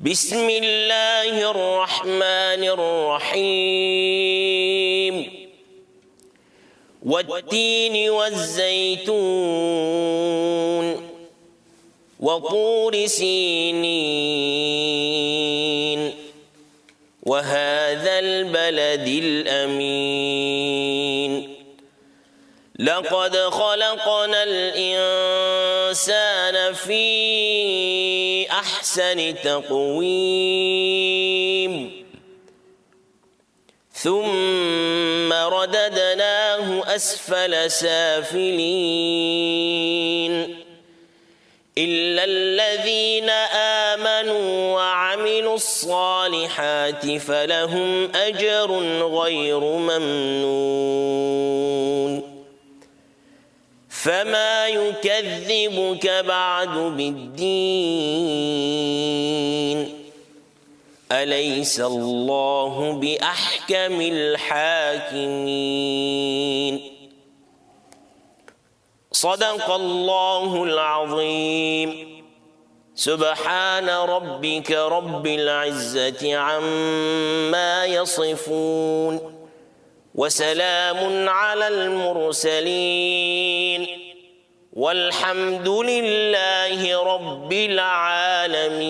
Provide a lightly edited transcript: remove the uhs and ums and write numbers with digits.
بسم الله الرحمن الرحيم والتين والزيتون وطور سينين وهذا البلد الأمين لقد خلقنا الإنسان في أحسن تقويم ثم رددناه أسفل سافلين إلا الذين آمنوا وعملوا الصالحات فلهم أجر غير ممنون فما يكذبك بعد بالدين أليس الله بأحكم الحاكمين صدق الله العظيم. سبحان ربك رب العزة عما يصفون وسلام على المرسلين والحمد لله رب العالمين.